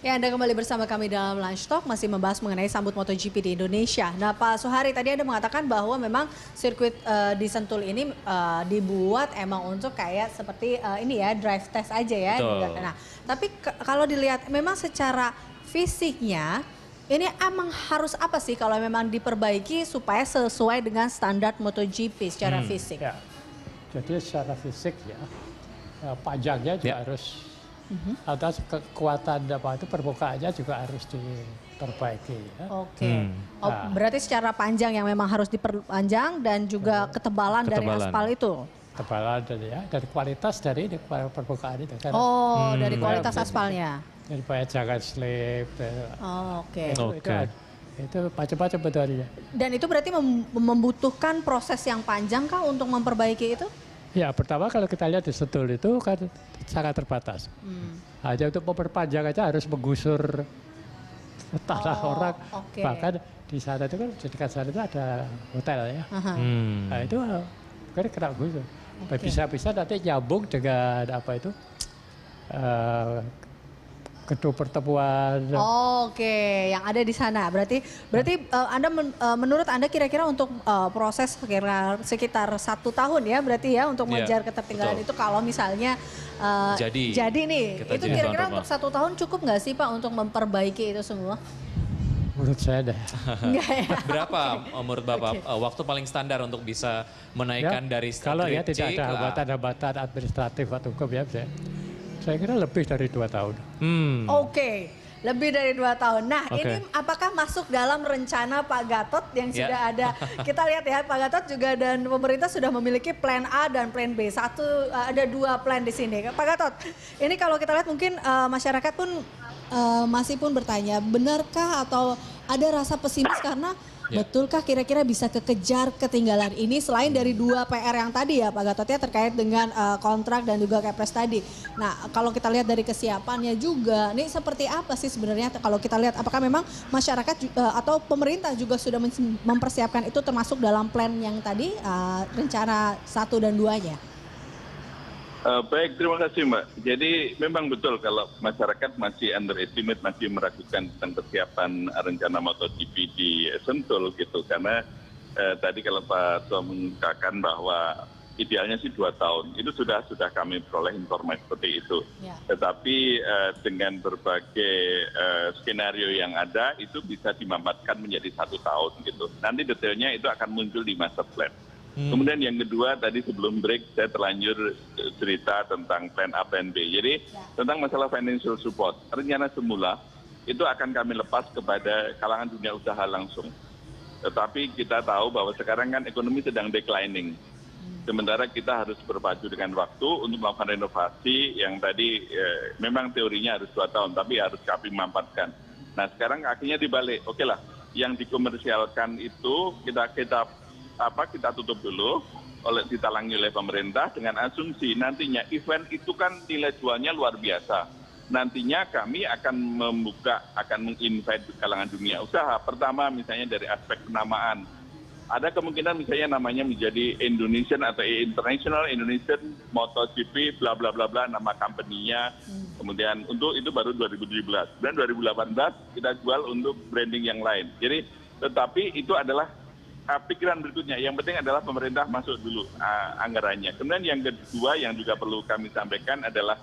Ya, Anda kembali bersama kami dalam Lunch Talk, masih membahas mengenai sambut MotoGP di Indonesia. Nah, Pak Suhari, tadi Anda mengatakan bahwa memang sirkuit di Sentul ini dibuat emang untuk kayak seperti ini ya, drive test aja ya. Betul. Nah, tapi kalau dilihat memang secara fisiknya, ini emang harus apa sih kalau memang diperbaiki supaya sesuai dengan standar MotoGP secara fisik? Ya, jadi secara fisik ya, panjangnya juga harus atas kekuatan apa itu permukaannya juga harus diperbaiki. Ya. Oke. Berarti secara panjang yang memang harus diperpanjang dan juga ketebalan dari aspal itu. Ketebalan dari kualitas dari permukaan itu. Dari kualitas aspalnya. Jadi supaya jangan slip. Oke. Itu macam-macam betulnya. Dan itu berarti membutuhkan proses yang panjang kah untuk memperbaiki itu? Ya, pertama kalau kita lihat di Sentul itu kan sangat terbatas. Hanya untuk memperpanjang aja harus menggusur tanah orang. Bahkan di sana itu kan di dekat sana itu ada hotel ya. Nah itu kan kena gusur. Bisa-bisa nanti nyambung dengan apa itu gedung pertemuan. Oke, yang ada di sana. Berarti Anda menurut Anda kira-kira untuk proses sekitar 1 tahun ya berarti ya untuk mengejar ketertinggalan itu kalau misalnya jadi nih, itu kira-kira untuk 1 tahun cukup nggak sih Pak untuk memperbaiki itu semua? Menurut saya deh. Berapa menurut Bapak waktu paling standar untuk bisa menaikkan dari kalau ya tidak C ada ke A? hambatan-hambatan administratif atau hukum ya saya kira lebih dari 2 tahun. Oke, lebih dari 2 tahun. Nah, ini apakah masuk dalam rencana Pak Gatot yang sudah ada? Kita lihat ya, Pak Gatot juga dan pemerintah sudah memiliki plan A dan plan B. Ada 2 plan di sini. Pak Gatot, ini kalau kita lihat mungkin masyarakat pun masih pun bertanya, benarkah atau ada rasa pesimis karena betulkah kira-kira bisa kekejar ketinggalan ini selain dari 2 PR yang tadi ya Pak Gatot ya terkait dengan kontrak dan juga Kepres tadi. Nah kalau kita lihat dari kesiapannya juga, ini seperti apa sih sebenarnya kalau kita lihat apakah memang masyarakat atau pemerintah juga sudah mempersiapkan itu termasuk dalam plan yang tadi rencana 1 dan 2-nya? Baik, terima kasih Mbak. Jadi memang betul kalau masyarakat masih underestimate, masih meragukan tentang kesiapan rencana MotoGP di Sentul gitu. Karena tadi kalau Pak Tua mengungkapkan bahwa idealnya sih 2 tahun, itu sudah kami peroleh informasi seperti itu. Tetapi dengan berbagai skenario yang ada, itu bisa dimamatkan menjadi 1 tahun gitu. Nanti detailnya itu akan muncul di master plan. Kemudian yang kedua tadi sebelum break saya terlanjur cerita tentang plan A, plan B. Jadi tentang masalah financial support, rencana semula itu akan kami lepas kepada kalangan dunia usaha langsung. Tetapi kita tahu bahwa sekarang kan ekonomi sedang declining. Sementara kita harus berpacu dengan waktu untuk melakukan renovasi yang tadi memang teorinya harus 2 tahun, tapi harus kami mampatkan. Nah sekarang akhirnya dibalik, oke lah, yang dikomersialkan itu kita tutup dulu, ditalangi oleh pemerintah dengan asumsi nantinya event itu kan nilai jualnya luar biasa. Nantinya kami akan menginvite kalangan dunia usaha. Pertama misalnya dari aspek penamaan. Ada kemungkinan misalnya namanya menjadi Indonesian atau International Indonesian MotoGP bla bla bla bla nama company-nya. Kemudian untuk itu baru 2017. Dan 2018 kita jual untuk branding yang lain. Jadi tetapi itu adalah pikiran berikutnya, yang penting adalah pemerintah masuk dulu anggarannya. Kemudian yang kedua yang juga perlu kami sampaikan adalah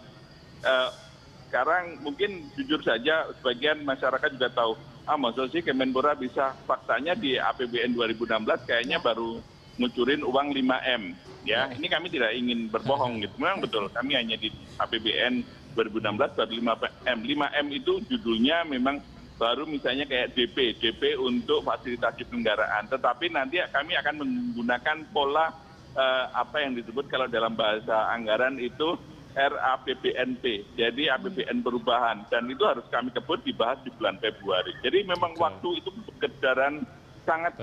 sekarang mungkin jujur saja sebagian masyarakat juga tahu, maksud sih Kemenpora bisa faktanya di APBN 2016 kayaknya baru ngucurin uang 5M. Ya, ini kami tidak ingin berbohong gitu. Memang betul, kami hanya di APBN 2016 baru 5M. 5M itu judulnya memang baru misalnya kayak DP untuk fasilitasi penyelenggaraan. Tetapi nanti kami akan menggunakan pola apa yang disebut kalau dalam bahasa anggaran itu RAPBNP. Jadi APBN perubahan. Dan itu harus kami kebut dibahas di bulan Februari. Jadi memang waktu itu kejaran sangat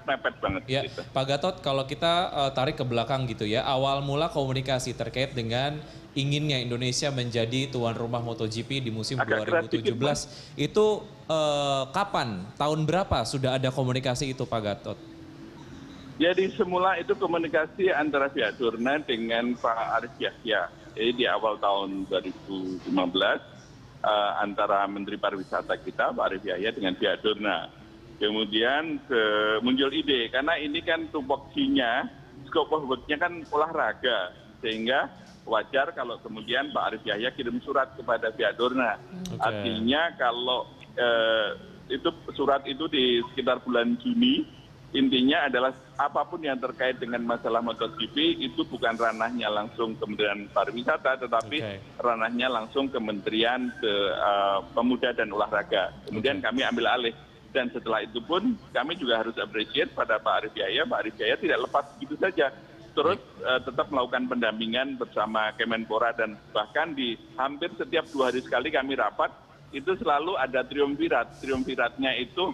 mepet banget. Ya, gitu. Pak Gatot, kalau kita tarik ke belakang gitu ya, awal mula komunikasi terkait dengan inginnya Indonesia menjadi tuan rumah MotoGP di musim 2017 itu kapan? Tahun berapa sudah ada komunikasi itu, Pak Gatot? Jadi semula itu komunikasi antara pihak Dorna dengan Pak Aris Yahya. Jadi di awal tahun 2015 antara Menteri Pariwisata kita, Pak Arief Yahya dengan pihak Dorna. Kemudian muncul ide, karena ini kan tupoksinya, scope of work-nya kan olahraga, sehingga wajar kalau kemudian Pak Arief Yahya kirim surat kepada pihak Dorna. Artinya kalau itu surat itu di sekitar bulan Juni, intinya adalah apapun yang terkait dengan masalah MotoGP itu bukan ranahnya langsung Kementerian Pariwisata, tetapi ranahnya langsung Kementerian Pemuda dan Olahraga. Kemudian kami ambil alih. Dan setelah itu pun kami juga harus appreciate pada Pak Arief Yahya. Pak Arief Yahya tidak lepas begitu saja. Terus tetap melakukan pendampingan bersama Kemenpora, dan bahkan di hampir setiap 2 hari sekali kami rapat, itu selalu ada triumvirat. Triumviratnya itu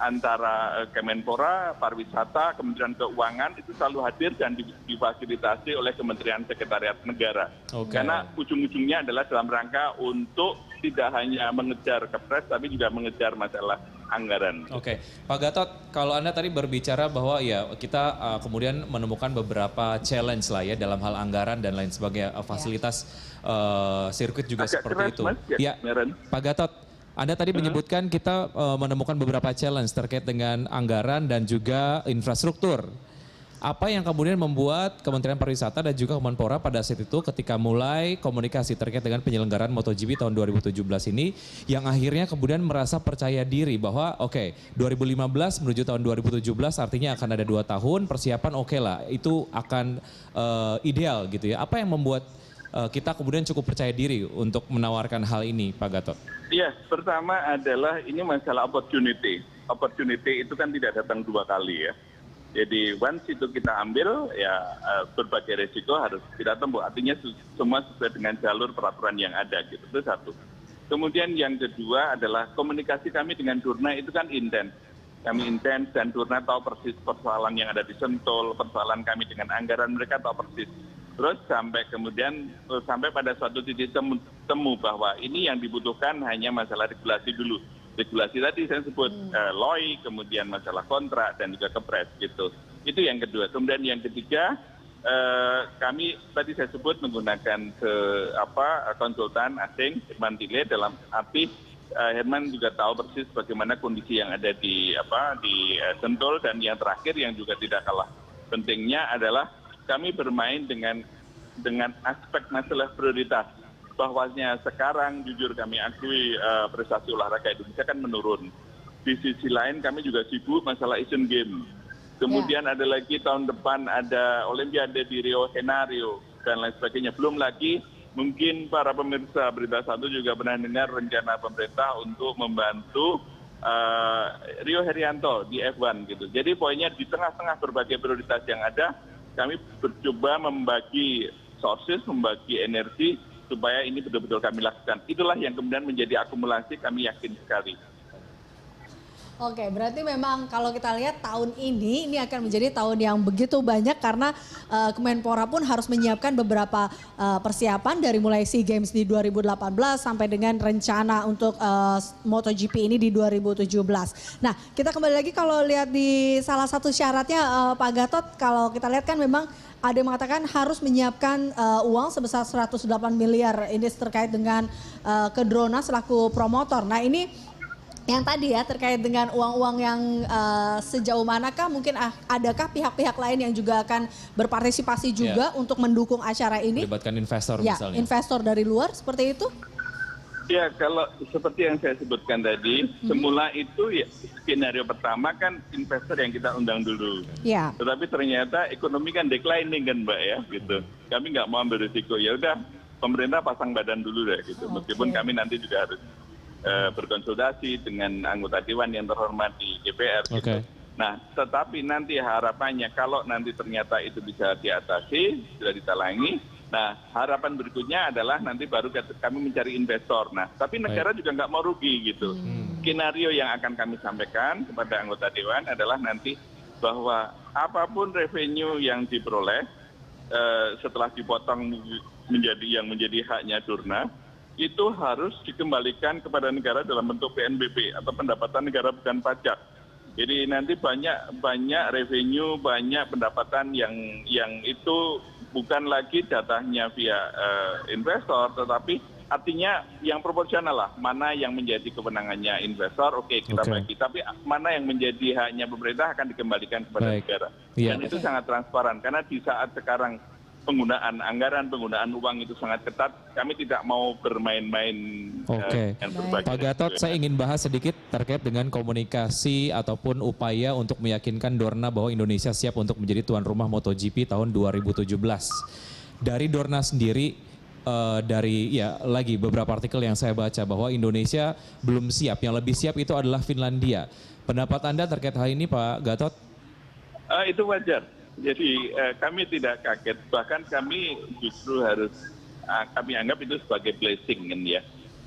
antara Kemenpora, Pariwisata, Kementerian Keuangan itu selalu hadir dan difasilitasi oleh Kementerian Sekretariat Negara. Karena ujung-ujungnya adalah dalam rangka untuk tidak hanya mengejar kepres, tapi juga mengejar masalah anggaran. Pak Gatot, kalau Anda tadi berbicara bahwa ya kita kemudian menemukan beberapa challenge lah ya dalam hal anggaran dan lain sebagainya, fasilitas sirkuit juga agak seperti keras, itu. Mas, ya, Pak Gatot, Anda tadi menyebutkan kita menemukan beberapa challenge terkait dengan anggaran dan juga infrastruktur. Apa yang kemudian membuat Kementerian Pariwisata dan juga Kemenpora pada saat itu ketika mulai komunikasi terkait dengan penyelenggaraan MotoGP tahun 2017 ini yang akhirnya kemudian merasa percaya diri bahwa 2015 menuju tahun 2017 artinya akan ada 2 tahun persiapan lah itu akan ideal gitu ya. Apa yang membuat kita kemudian cukup percaya diri untuk menawarkan hal ini, Pak Gatot? Iya, pertama adalah ini masalah opportunity. Opportunity itu kan tidak datang 2 kali ya. Jadi once itu kita ambil, ya berbagai resiko harus kita tempuh. Artinya semua sesuai dengan jalur peraturan yang ada gitu. Itu satu. Kemudian yang kedua adalah komunikasi kami dengan Dorna itu kan intens. Kami intens dan Dorna tahu persis persoalan yang ada di Sentul, persoalan kami dengan anggaran mereka tahu persis. Terus sampai kemudian sampai pada suatu titik temu bahwa ini yang dibutuhkan hanya masalah regulasi dulu. Regulasi tadi saya sebut LOI, kemudian masalah kontrak dan juga kepres gitu. Itu yang kedua. Kemudian yang ketiga kami tadi saya sebut menggunakan konsultan asing Herman Tile, dalam arti Herman juga tahu persis bagaimana kondisi yang ada di Sentul, dan yang terakhir yang juga tidak kalah pentingnya adalah kami bermain dengan aspek masalah prioritas. Bahwasanya sekarang jujur kami akui prestasi olahraga Indonesia kan menurun. Di sisi lain kami juga sibuk masalah Asian Games. Kemudian ada lagi tahun depan ada Olimpiade di Rio Scenario dan lain sebagainya. Belum lagi mungkin para pemirsa Berita Satu juga pernah dengar rencana pemerintah untuk membantu Rio Herianto di F1 gitu. Jadi poinnya di tengah-tengah berbagai prioritas yang ada, kami mencoba membagi sources, membagi energi supaya ini betul-betul kami lakukan. Itulah yang kemudian menjadi akumulasi, kami yakin sekali. Oke, berarti memang kalau kita lihat tahun ini akan menjadi tahun yang begitu banyak karena Kemenpora pun harus menyiapkan beberapa persiapan dari mulai SEA Games di 2018 sampai dengan rencana untuk MotoGP ini di 2017. Nah, kita kembali lagi kalau lihat di salah satu syaratnya Pak Gatot, kalau kita lihat kan memang ada yang mengatakan harus menyiapkan uang sebesar 108 miliar ini terkait dengan Kedrona selaku promotor. Nah ini yang tadi ya terkait dengan uang-uang yang sejauh manakah mungkin adakah pihak-pihak lain yang juga akan berpartisipasi juga untuk mendukung acara ini? Melibatkan investor misalnya. Investor dari luar seperti itu? Ya, kalau seperti yang saya sebutkan tadi, semula itu ya skenario pertama kan investor yang kita undang dulu. Ya. Tetapi ternyata ekonomi kan declining kan Mbak ya, gitu. Kami nggak mau ambil risiko, ya udah pemerintah pasang badan dulu deh gitu. Meskipun kami nanti juga harus berkonsultasi dengan anggota dewan yang terhormat di DPR gitu. Nah, tetapi nanti harapannya kalau nanti ternyata itu bisa diatasi, sudah ditalangi. Nah, harapan berikutnya adalah nanti baru kami mencari investor. Nah, tapi negara juga nggak mau rugi gitu. Skenario yang akan kami sampaikan kepada anggota Dewan adalah nanti bahwa apapun revenue yang diperoleh setelah dipotong menjadi haknya Dorna, itu harus dikembalikan kepada negara dalam bentuk PNBP atau pendapatan negara bukan pajak. Jadi nanti banyak revenue, banyak pendapatan yang itu bukan lagi jatahnya via investor, tetapi Artinya yang proporsional lah, mana yang menjadi kewenangannya investor, oke, kita bagi. Tapi mana yang menjadi haknya pemerintah akan dikembalikan kepada negara. Dan itu sangat transparan, karena di saat sekarang penggunaan anggaran, penggunaan uang itu sangat ketat, kami tidak mau bermain-main dengan berbagai. Pak Gatot, saya ingin bahas sedikit terkait dengan komunikasi ataupun upaya untuk meyakinkan Dorna bahwa Indonesia siap untuk menjadi tuan rumah MotoGP tahun 2017. Dari Dorna sendiri, dari lagi beberapa artikel yang saya baca bahwa Indonesia belum siap, yang lebih siap itu adalah Finlandia. Pendapat Anda terkait hal ini, Pak Gatot? Itu wajar. Jadi kami tidak kaget, bahkan kami justru harus kami anggap itu sebagai blessing kan ya.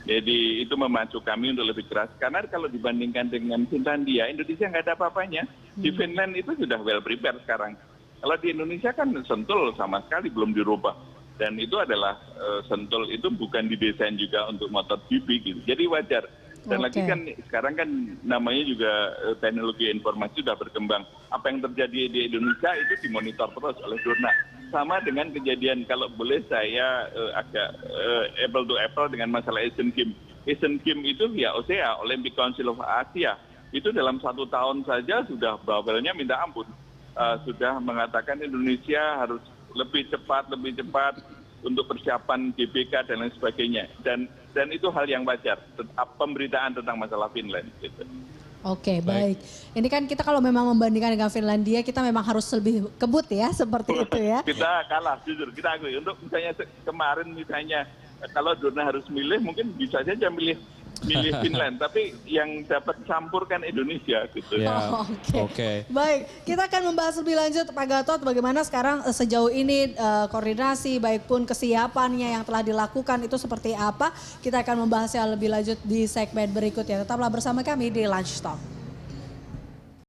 Jadi itu memacu kami untuk lebih keras. Karena kalau dibandingkan dengan Finlandia, Indonesia nggak ada apa-apanya. Di Finland itu sudah well prepared sekarang. Kalau di Indonesia kan Sentul sama sekali belum dirubah. Dan itu adalah Sentul itu bukan didesain juga untuk MotoGP gitu. Jadi wajar. Dan lagi kan sekarang kan namanya juga teknologi informasi sudah berkembang. Apa yang terjadi di Indonesia itu dimonitor terus oleh Dorna. Sama dengan kejadian, kalau boleh saya agak apple to apple dengan masalah Asian Games. Asian Games itu via OCA, Olympic Council of Asia. Itu dalam 1 tahun saja sudah bawelnya minta ampun. Sudah mengatakan Indonesia harus lebih cepat untuk persiapan GBK dan lain sebagainya. Dan itu hal yang wajar, pemberitaan tentang masalah Finland. Gitu. Oke, baik. Ini kan kita kalau memang membandingkan dengan Finlandia, kita memang harus lebih kebut ya, seperti itu ya. Kita kalah, jujur, kita akui. Untuk misalnya kemarin kalau Dorna harus milih, mungkin bisa saja milih Finland, tapi yang dapat campurkan Indonesia gitu. Oke. Baik, kita akan membahas lebih lanjut Pak Gatot bagaimana sekarang sejauh ini koordinasi baik pun kesiapannya yang telah dilakukan itu seperti apa. Kita akan membahasnya lebih lanjut di segmen berikutnya. Tetaplah bersama kami di Lunch Talk.